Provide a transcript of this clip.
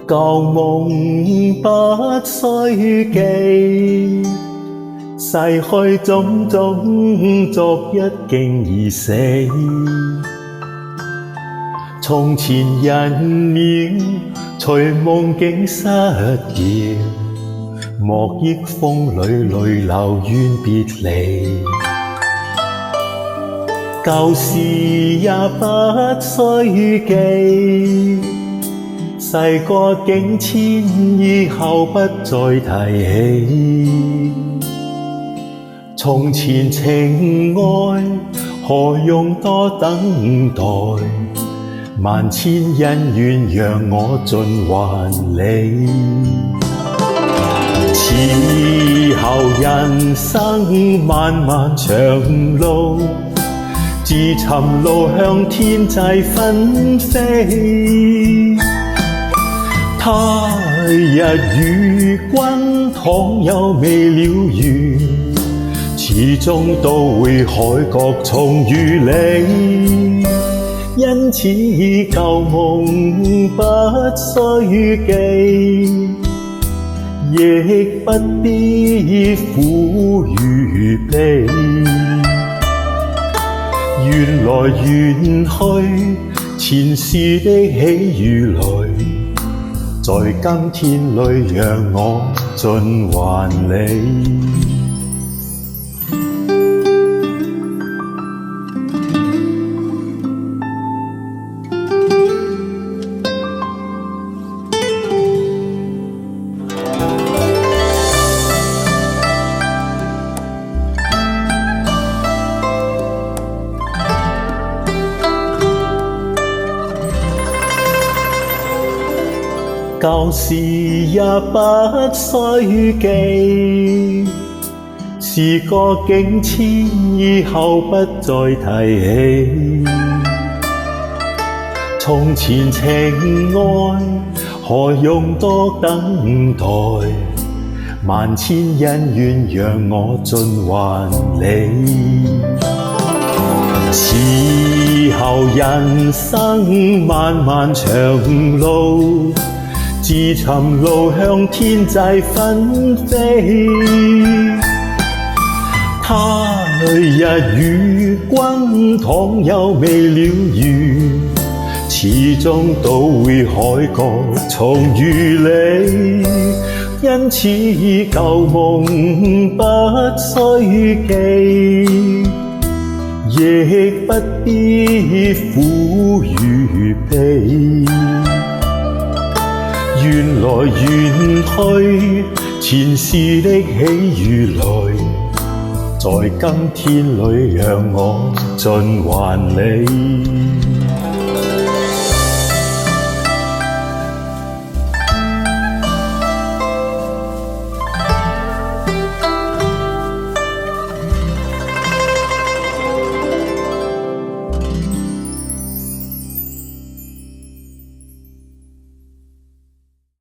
舊夢不須記，逝去種種，昨日竟已死。從前人渺，隨夢境失遙，莫憶風裏淚流怨別離。舊事也不須記，逝過境遷，以後不再提起。從前情愛，何用多等待？萬千恩怨讓我盡還你。此後人生漫漫長路，自尋路向天際紛飛。他日與君倘有未了緣，始終都會海角重遇你。因此舊夢不須記，亦不必苦與悲。緣來緣去，前世的喜與淚，在今天裏讓我盡還你。舊事也不須記，時過境遷，以後不再提起。從前情愛，何用多等待？萬千恩怨讓我盡還你。此後人生漫漫長路，自尋路向天際紛飛。他日與君倘有未了緣，始終都會海角重遇你。因此舊夢不須記，亦不必苦與悲。緣來緣去，前世的喜與淚，在今天裏讓我盡還你。